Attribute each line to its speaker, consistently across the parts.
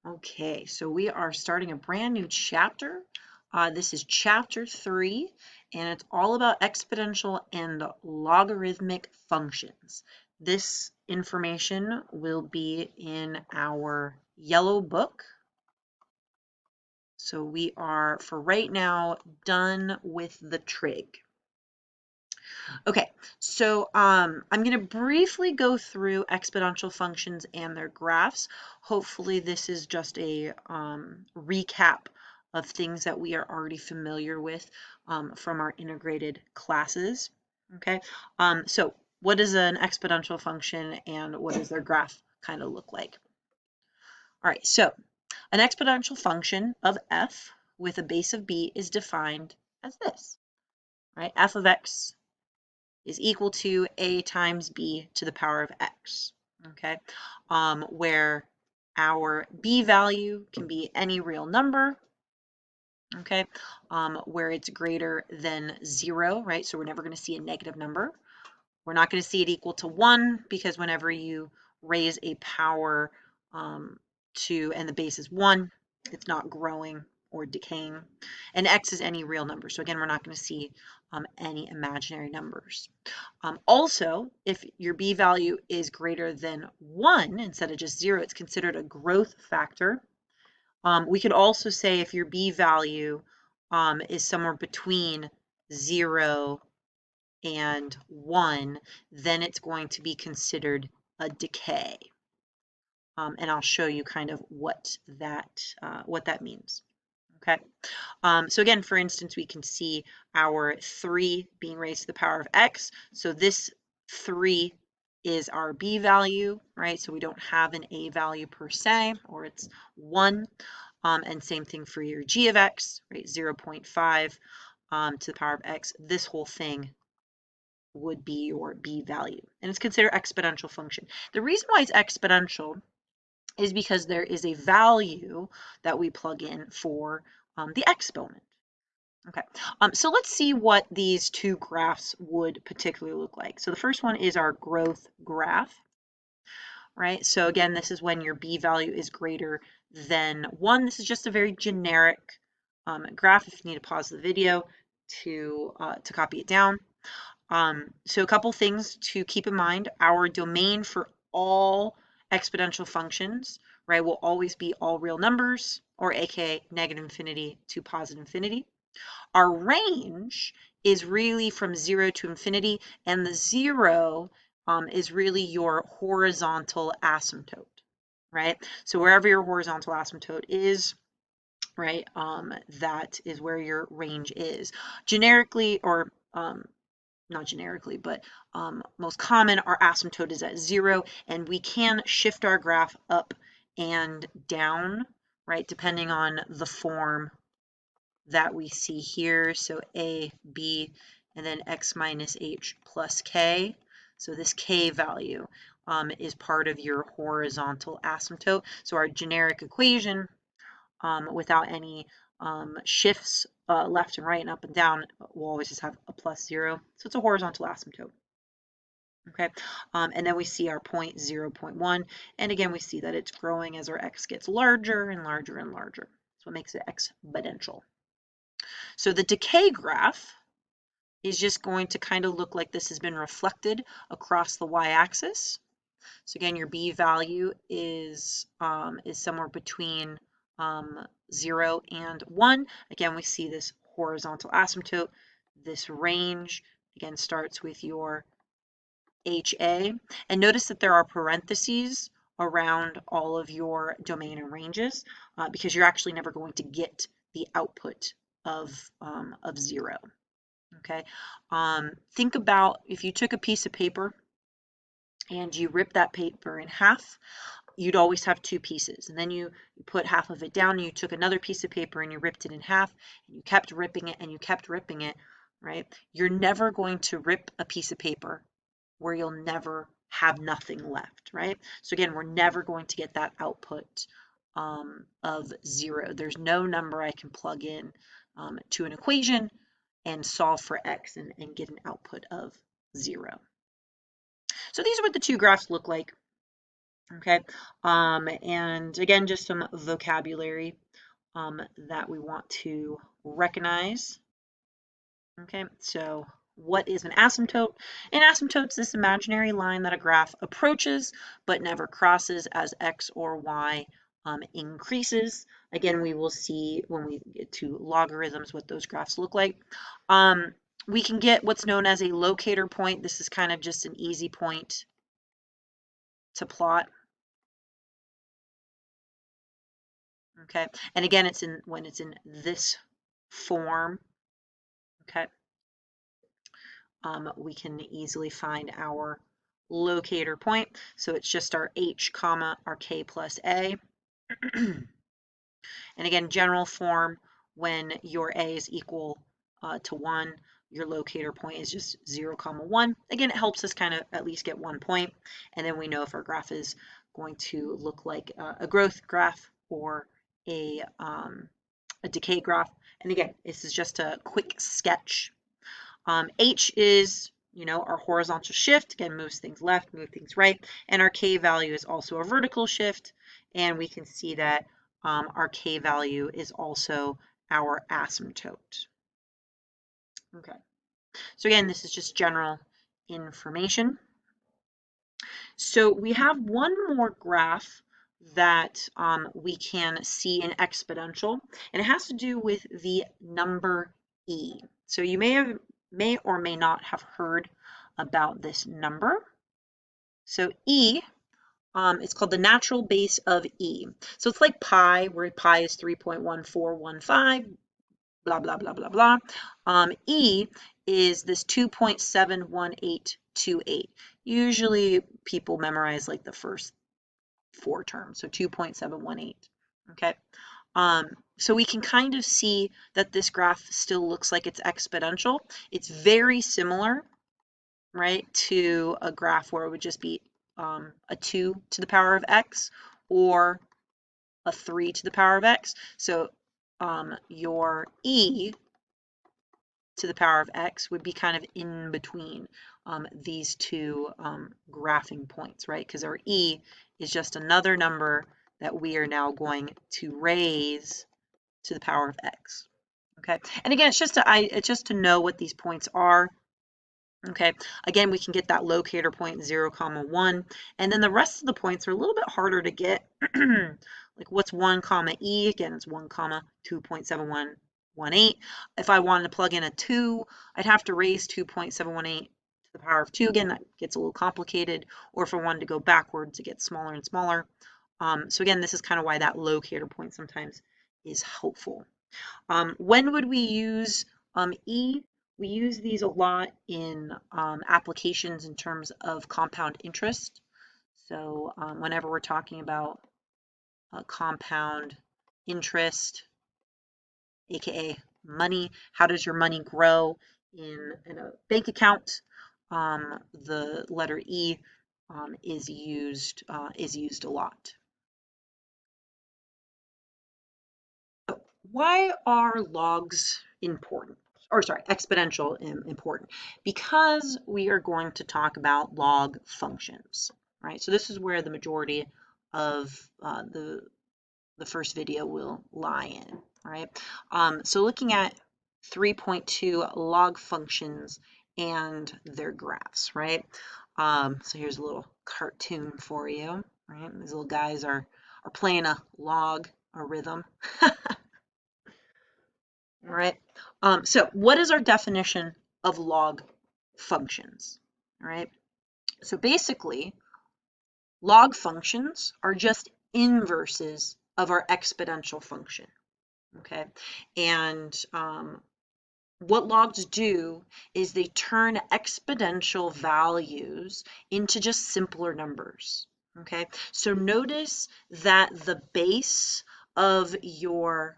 Speaker 1: Okay, so we are starting a brand new chapter. This is chapter 3, and it's all about exponential and logarithmic functions. This information will be in our yellow book. So we are, for right now, done with the trig. Okay, so I'm going to briefly go through exponential functions and their graphs. Hopefully this is just a recap of things that we are already familiar with from our integrated classes. Okay, so what is an exponential function and what does their graph kind of look like? All right, so an exponential function of f with a base of b is defined as this, right? F of x is equal to a times b to the power of x, okay? Where our b value can be any real number, okay? Where it's greater than 0, right? So we're never going to see a negative number. We're not going to see it equal to 1 because whenever you raise a power and the base is 1, it's not growing or decaying. And x is any real number. So again, we're not going to see any imaginary numbers. Also, if your b value is greater than 1 instead of just 0, it's considered a growth factor. We could also say if your b value is somewhere between 0 and 1, then it's going to be considered a decay. And I'll show you kind of what that means. Okay. So again, for instance, we can see our 3 being raised to the power of x. So this 3 is our b value, right? So we don't have an a value per se, or it's 1. And same thing for your g of x, right? 0.5 to the power of x. This whole thing would be your b value. And it's considered exponential function. The reason why it's exponential is because there is a value that we plug in for the exponent. Okay, so let's see what these two graphs would particularly look like. So the first one is our growth graph, right? So again, this is when your b value is greater than 1. This is just a very generic graph if you need to pause the video to copy it down. So a couple things to keep in mind. Our domain for all exponential functions, right, will always be all real numbers, or aka negative infinity to positive infinity. Our range is really from 0 to infinity, and the 0 is really your horizontal asymptote, right? So wherever your horizontal asymptote is, right, that is where your range is. Generically, or not generically, but most common, our asymptote is at 0, and we can shift our graph up and down, right, depending on the form that we see here. So a, b, and then x minus h plus k. So this k value is part of your horizontal asymptote. So our generic equation, without any shifts left and right and up and down, we'll always just have a plus 0. So it's a horizontal asymptote. Okay, and then we see our point 0.1, and again we see that it's growing as our x gets larger and larger and larger. So it makes it exponential. So the decay graph is just going to kind of look like this has been reflected across the y-axis. So again, your b value is somewhere between 0 and 1. Again, we see this horizontal asymptote. This range, again, starts with your HA. And notice that there are parentheses around all of your domain and ranges because you're actually never going to get the output of 0. Okay. Think about if you took a piece of paper and you rip that paper in half, you'd always have 2 pieces. And then you put half of it down and you took another piece of paper and you ripped it in half and you kept ripping it and you kept ripping it, right? You're never going to rip a piece of paper where you'll never have nothing left, right? So again, we're never going to get that output of 0. There's no number I can plug in to an equation and solve for x and get an output of 0. So these are what the two graphs look like. Okay, and again, just some vocabulary that we want to recognize. Okay, so what is an asymptote? An asymptote is this imaginary line that a graph approaches but never crosses as x or y increases. Again, we will see when we get to logarithms what those graphs look like. We can get what's known as a locator point. This is kind of just an easy point to plot. Okay, and again, it's in when it's in this form. Okay, we can easily find our locator point. So it's just our h comma our k plus a. And again, general form, when your a is equal to 1, your locator point is just 0, comma 1. Again, it helps us kind of at least get 1 point, and then we know if our graph is going to look like a growth graph or a decay graph. And again, this is just a quick sketch. H is, our horizontal shift. Again, moves things left, move things right. And our K value is also a vertical shift. And we can see that our K value is also our asymptote. Okay. So again, this is just general information. So we have one more graph that we can see in exponential, and it has to do with the number e. So you may or may not have heard about this number. So e, it's called the natural base of e. So it's like pi, where pi is 3.1415, blah, blah, blah, blah, blah. E is this 2.71828. Usually people memorize like the first 4 terms, so 2.718. Okay. So we can kind of see that this graph still looks like it's exponential. It's very similar, right, to a graph where it would just be a 2 to the power of x or a 3 to the power of x. So your e to the power of x would be kind of in between these two graphing points, right? Because our e is just another number that we are now going to raise to the power of x. Okay, and again, it's just to know what these points are. Okay, again, we can get that locator point 0, comma 1, and then the rest of the points are a little bit harder to get. Like what's 1, comma e? Again, it's 1, comma 2.7118. If I wanted to plug in a 2, I'd have to raise 2.718 to the power of 2. Again, that gets a little complicated. Or if I wanted to go backwards, it gets smaller and smaller. So again, this is kind of why that locator point sometimes is helpful. When would we use e? We use these a lot in applications in terms of compound interest. So whenever we're talking about compound interest, aka money, how does your money grow in a bank account? The letter E is used a lot. Why are logs important? Or sorry, exponential important? Because we are going to talk about log functions, right? So this is where the majority of the first video will lie in, right? So looking at 3.2 log functions and their graphs, right? So here's a little cartoon for you, right? These little guys are playing a log, a rhythm. All right. So what is our definition of log functions? All right. So basically, log functions are just inverses of our exponential function. Okay. And what logs do is they turn exponential values into just simpler numbers. Okay. So notice that the base of your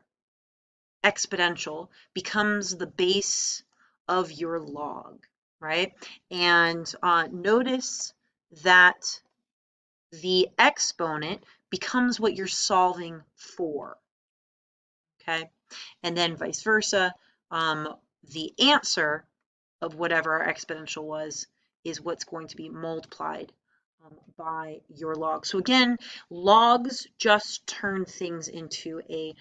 Speaker 1: exponential becomes the base of your log, right? And notice that the exponent becomes what you're solving for, okay? And then vice versa, the answer of whatever our exponential was is what's going to be multiplied by your log. So again, logs just turn things into a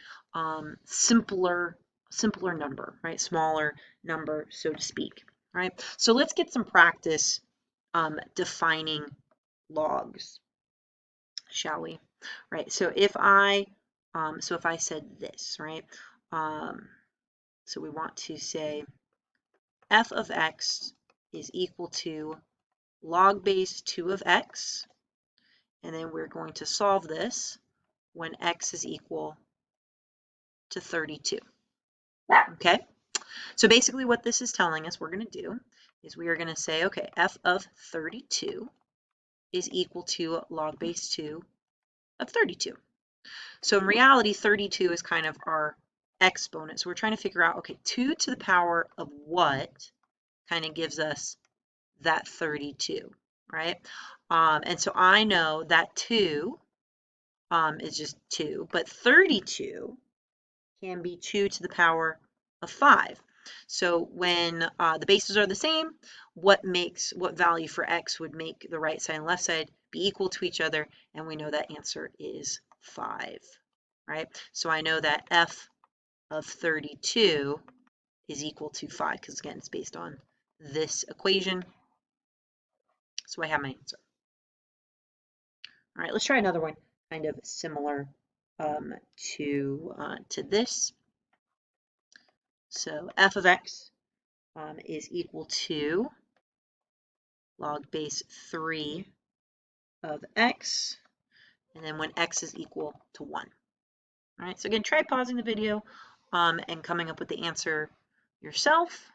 Speaker 1: simpler number, right? Smaller number, so to speak, right? So let's get some practice defining logs, shall we? Right. So if I said this, right? So we want to say f of x is equal to log base 2 of x, and then we're going to solve this when x is equal to 32. Okay, so basically what this is telling us we're going to do is we are going to say, okay, f of 32 is equal to log base 2 of 32. So in reality, 32 is kind of our exponent. So we're trying to figure out, okay, 2 to the power of what kind of gives us that 32, right? And so I know that 2 is just 2, but 32 can be 2 to the power of 5. So when the bases are the same, what value for x would make the right side and left side be equal to each other? And we know that answer is 5, right? So I know that f of 32 is equal to 5, because again, it's based on this equation. So I have my answer. All right, let's try another one, kind of similar to this. So f of x is equal to log base 3 of x, and then when x is equal to 1. All right, so again, try pausing the video and coming up with the answer yourself.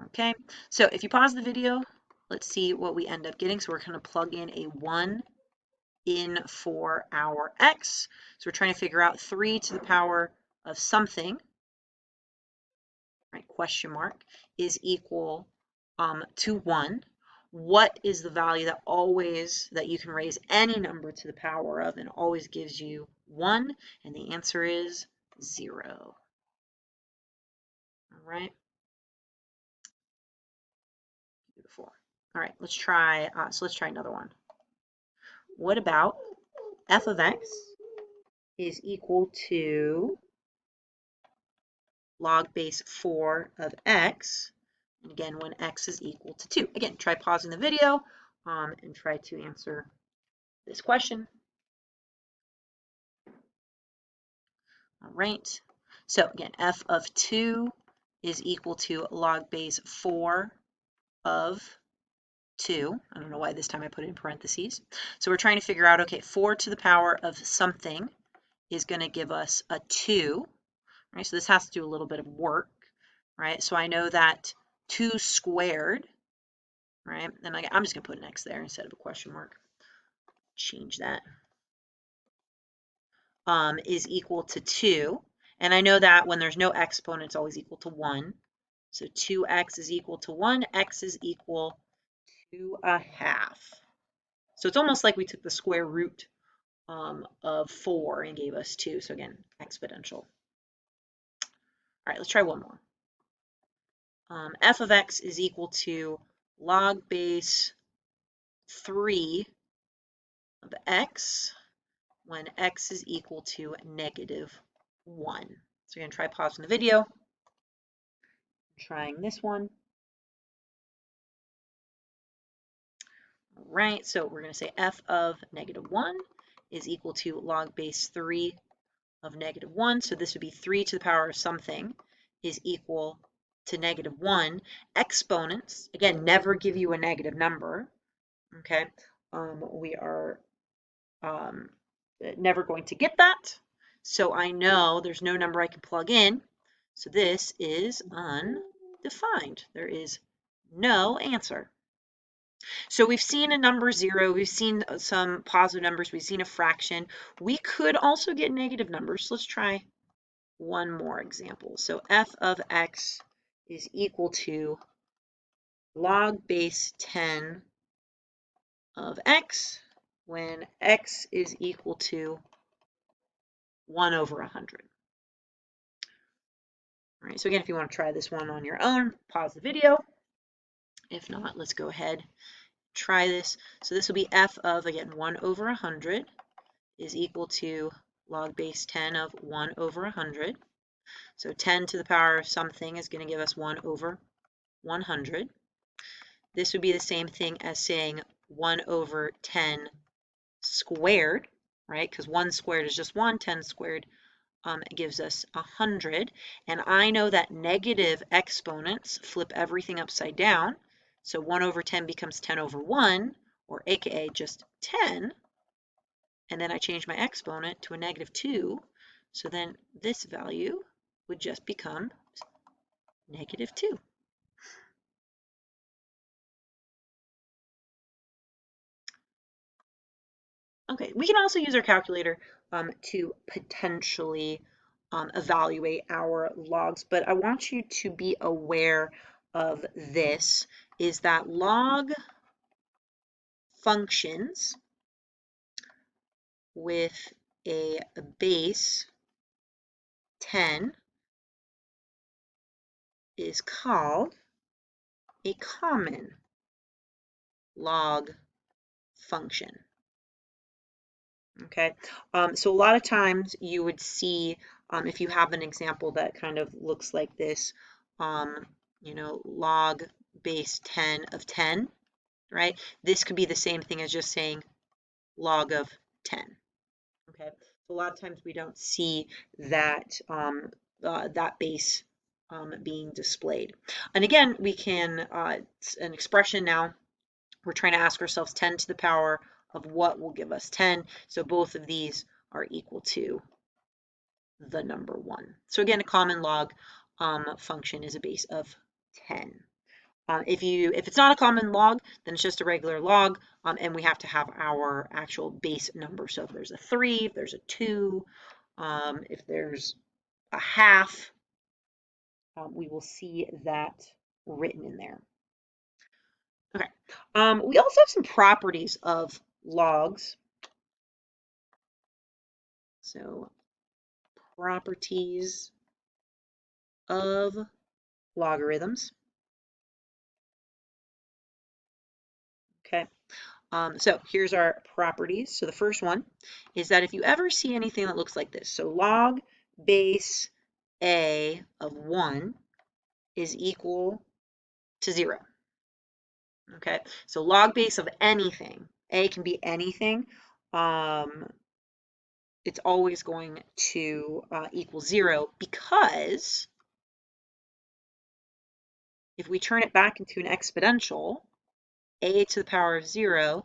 Speaker 1: Okay, so if you pause the video, let's see what we end up getting. So we're going to plug in a 1 in for our x. So we're trying to figure out 3 to the power of something, right, question mark, is equal to 1. What is the value that you can raise any number to the power of and always gives you 1? And the answer is 0. All right. Beautiful. All right, let's try another one. What about f of x is equal to log base 4 of x, and again, when x is equal to 2. Again, try pausing the video and try to answer this question. All right, so again, f of 2 is equal to log base 4 of 2. I don't know why this time I put it in parentheses. So we're trying to figure out, okay, 4 to the power of something is going to give us a 2. Right, so this has to do a little bit of work, right? So I know that 2 squared, right? And I'm just going to put an x there instead of a question mark. Change that. Is equal to 2. And I know that when there's no exponent, it's always equal to 1. So 2x is equal to 1. X is equal to 1/2. So it's almost like we took the square root of 4 and gave us 2. So again, exponential. All right, let's try one more. F of x is equal to log base 3 of x when x is equal to -1. So you're going to try pausing the video. Trying this one. All right, so we're going to say f of -1 is equal to log base 3 of -1. So this would be 3 to the power of something is equal to -1. Exponents, again, never give you a negative number. Okay, we are never going to get that. So I know there's no number I can plug in. So this is undefined. There is no answer. So we've seen a number 0, we've seen some positive numbers, we've seen a fraction. We could also get negative numbers. Let's try one more example. So f of x is equal to log base 10 of x when x is equal to 1/100. All right, so again, if you want to try this one on your own, pause the video. If not, let's go ahead, try this. So this will be f of, again, 1 over 100 is equal to log base 10 of 1 over 100. So 10 to the power of something is going to give us 1 over 100. This would be the same thing as saying 1 over 10 squared, right? Because 1 squared is just 1, 10 squared gives us 100. And I know that negative exponents flip everything upside down. So 1 over 10 becomes 10 over 1, or aka just 10. And then I change my exponent to a negative 2. So then this value would just become negative 2. Okay, we can also use our calculator to potentially evaluate our logs, but I want you to be aware of this, is that log functions with a base 10 is called a common log function. Okay, so a lot of times you would see, if you have an example that kind of looks like this, you know, log base 10 of 10, right? This could be the same thing as just saying log of 10. Okay, so a lot of times we don't see that that base being displayed. And again, we can, it's an expression now. We're trying to ask ourselves 10 to the power of what will give us 10. So both of these are equal to the number 1. So again, a common log function is a base of 10. If it's not a common log, then it's just a regular log, and we have to have our actual base number. So if there's a 3, if there's a 2, if there's a half, we will see that written in there. Okay. We also have some properties of logs. So properties of logarithms. Okay. So here's our properties. So the first one is that if you ever see anything that looks like this, so log base a of 1 is equal to 0. Okay, so log base of anything, a can be anything, it's always going to equal 0, because if we turn it back into an exponential, a to the power of 0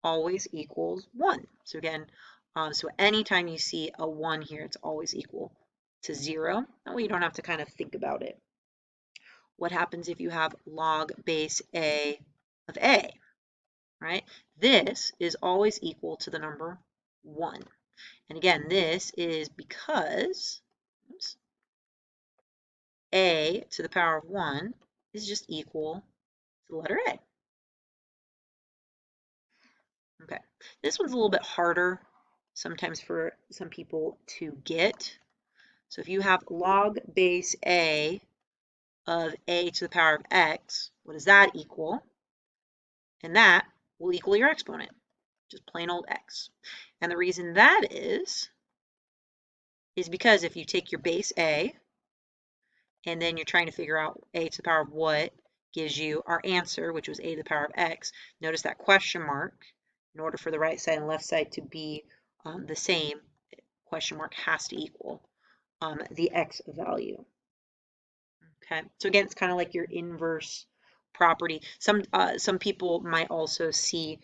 Speaker 1: always equals 1. So again, so anytime you see a 1 here, it's always equal to 0. That way you don't have to kind of think about it. What happens if you have log base a of a, right? This is always equal to the number 1. And again, this is because a to the power of 1 is just equal to the letter A. Okay, this one's a little bit harder sometimes for some people to get. So if you have log base a of a to the power of x, what does that equal? And that will equal your exponent, just plain old x. And the reason that is because if you take your base a and then you're trying to figure out a to the power of what gives you our answer, which was a to the power of x, notice that question mark. In order for the right side and left side to be the same, question mark has to equal the x value. Okay, so again, it's kind of like your inverse property. Some people might also see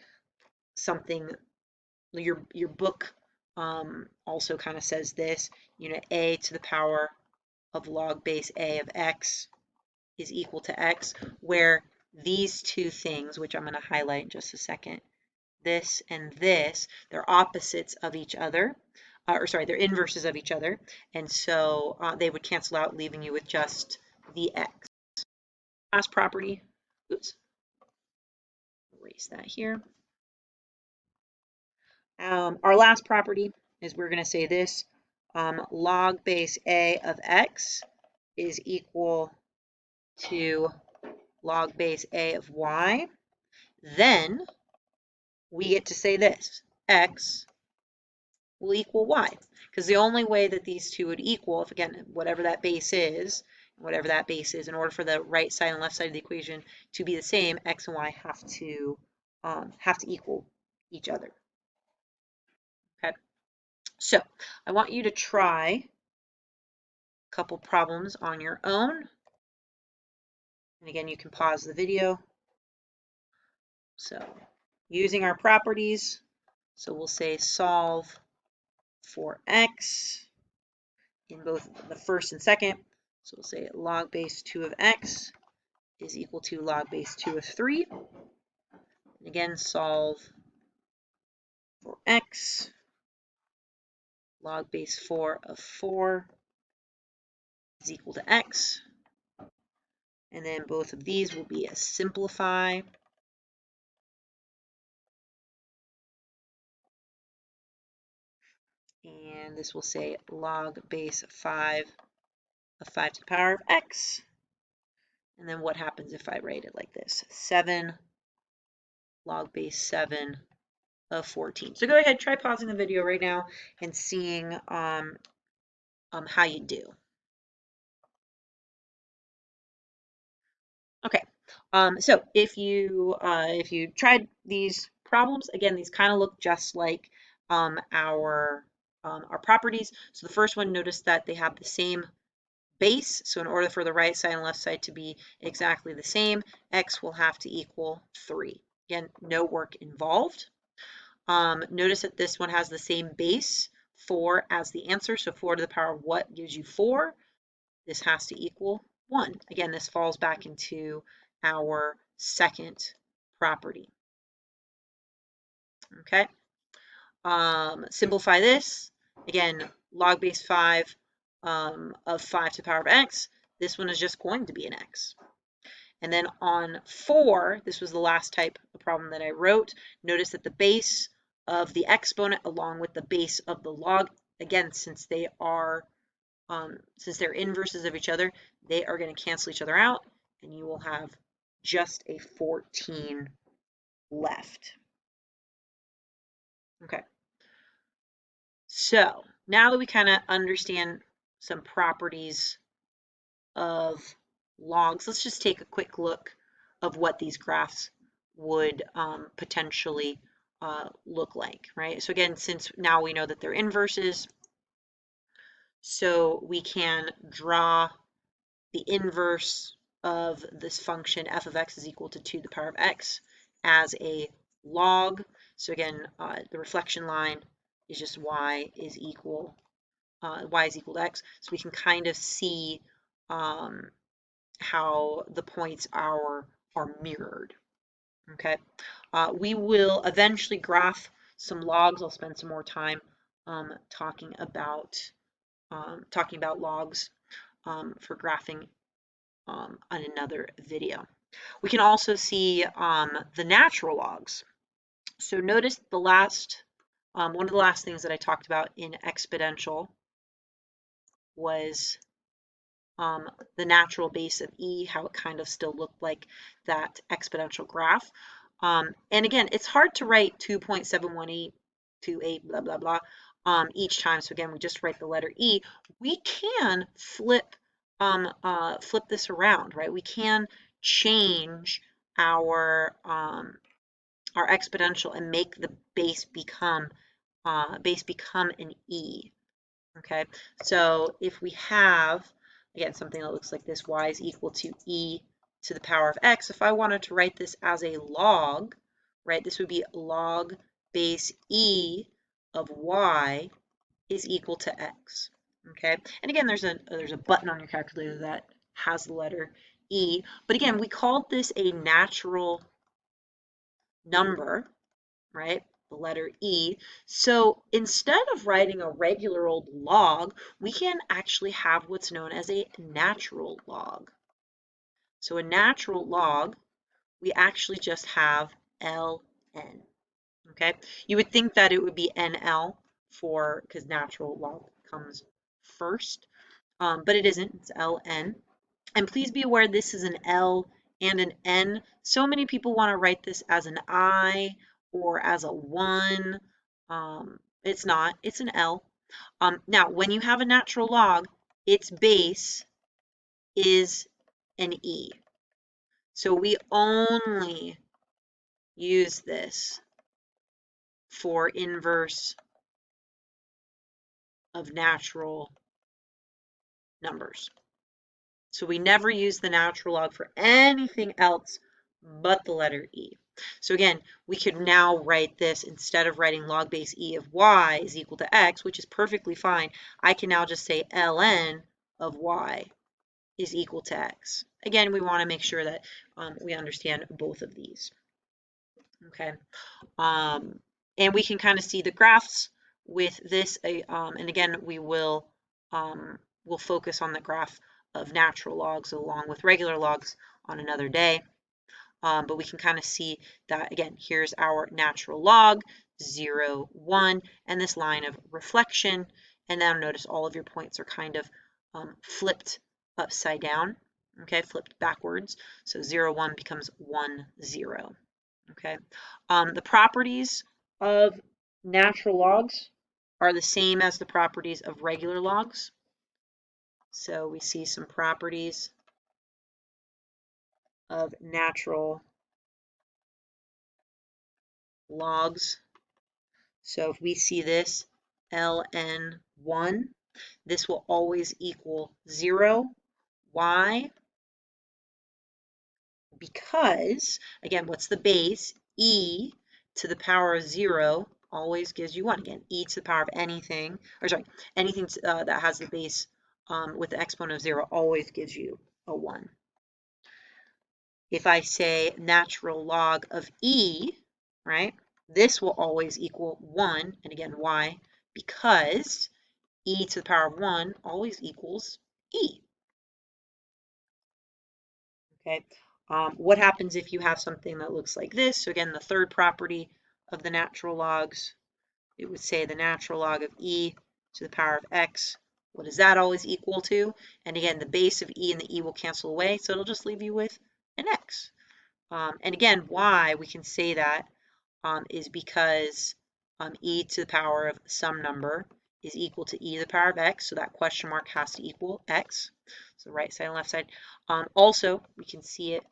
Speaker 1: something. Your book also kind of says this. You know, a to the power of log base a of x is equal to x, where these two things, which I'm going to highlight in just a second, this and this, they're opposites of each other, or sorry, they're inverses of each other, and so they would cancel out, leaving you with just the x. Last property, oops, erase that here. Our last property is we're going to say this, log base a of x is equal to log base a of y. then we get to say this, x will equal y. Because the only way that these two would equal, if again, whatever that base is, in order for the right side and left side of the equation to be the same, x and y have to equal each other. Okay, so I want you to try a couple problems on your own. And again, you can pause the video. So using our properties, so we'll say solve for x in both the first and second. So we'll say log base 2 of x is equal to log base 2 of 3. And again, solve for x. Log base 4 of 4 is equal to x. And then both of these will be a simplify. And this will say log base 5 of 5 to the power of x. And then what happens if I write it like this? 7 log base 7 of 14. So go ahead, try pausing the video right now and seeing how you do. Okay, so if you tried these problems, again, these kind of look just like our properties. So the first one, notice that they have the same base. So in order for the right side and left side to be exactly the same, x will have to equal 3. Again, no work involved. Notice that this one has the same base, 4, as the answer. So 4 to the power of what gives you 4? This has to equal 1. Again, this falls back into our second property. Okay. Simplify this. Again, log base 5 of 5 to the power of x. This one is just going to be an x. And then on 4, this was the last type of problem that I wrote. Notice that the base of the exponent along with the base of the log, again, since they're inverses of each other, they are going to cancel each other out, and you will have just a 14 left. Okay. So now that we kind of understand some properties of logs, let's just take a quick look of what these graphs would potentially look like, right? So again, since now we know that they're inverses, so we can draw the inverse of this function f of x is equal to 2 to the power of x as a log. So again, the reflection line is just y is equal to x. So we can kind of see how the points are mirrored. Okay, we will eventually graph some logs. I'll spend some more time talking about logs for graphing on another video. We can also see the natural logs. So notice the last one of the last things that I talked about in exponential was the natural base of e, how it kind of still looked like that exponential graph. And again, it's hard to write 2.71828 blah blah blah each time. So again, we just write the letter e. We can flip this around, right? We can change our exponential and make the base become an e. Okay, so if we have, again, something that looks like this, y is equal to e to the power of x. If I wanted to write this as a log, right, this would be log base e of y is equal to x. Okay, and again, there's a button on your calculator that has the letter e. But again, we called this a natural number, right? The letter E. So instead of writing a regular old log, we can actually have what's known as a natural log. So a natural log, we actually just have ln. Okay, you would think that it would be NL because natural log comes first, but it isn't. It's ln. And please be aware this is an and an N. So many people want to write this as an I or as a 1. It's not, it's an L. Now, when you have a natural log, its base is an E. So we only use this for inverse of natural numbers. So we never use the natural log for anything else but the letter E. So again, we could now write this, instead of writing log base E of y is equal to x, which is perfectly fine, I can now just say ln of y is equal to x. Again, we want to make sure that we understand both of these. Okay, and we can kind of see the graphs with this, and again, we'll focus on the graph of natural logs along with regular logs on another day. But we can kind of see that, again, here's our natural log, 0, 1, and this line of reflection. And now notice all of your points are kind of flipped upside down, okay, flipped backwards. So 0, 1 becomes 1, 0, okay. The properties of natural logs are the same as the properties of regular logs. So we see some properties of natural logs. So if we see this ln1, this will always equal 0. Why? Because, again, what's the base? E to the power of 0 always gives you 1. Again, e to the power of anything, or sorry, anything that has the base with the exponent of 0 always gives you a 1. If I say natural log of e, right, this will always equal 1. And again, why? Because e to the power of 1 always equals e. Okay. What happens if you have something that looks like this? So again, the third property of the natural logs, it would say the natural log of e to the power of x. What does that always equal to? And again, the base of e and the e will cancel away, so it'll just leave you with an x. And again, why we can say that is because e to the power of some number is equal to e to the power of x, so that question mark has to equal x. So right side and left side. Also, we can see it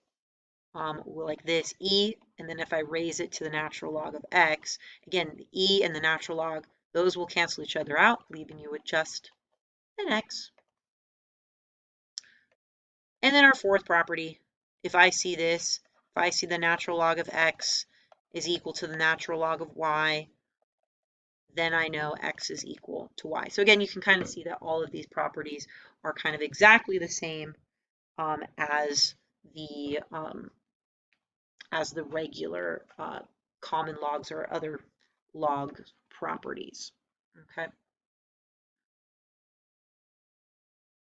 Speaker 1: like this, e, and then if I raise it to the natural log of x, again, the e and the natural log, those will cancel each other out, leaving you with just an x. And then our fourth property, if I see this, if I see the natural log of x is equal to the natural log of y, then I know x is equal to y. So again, you can kind of see that all of these properties are kind of exactly the same as the regular common logs or other log properties. Okay.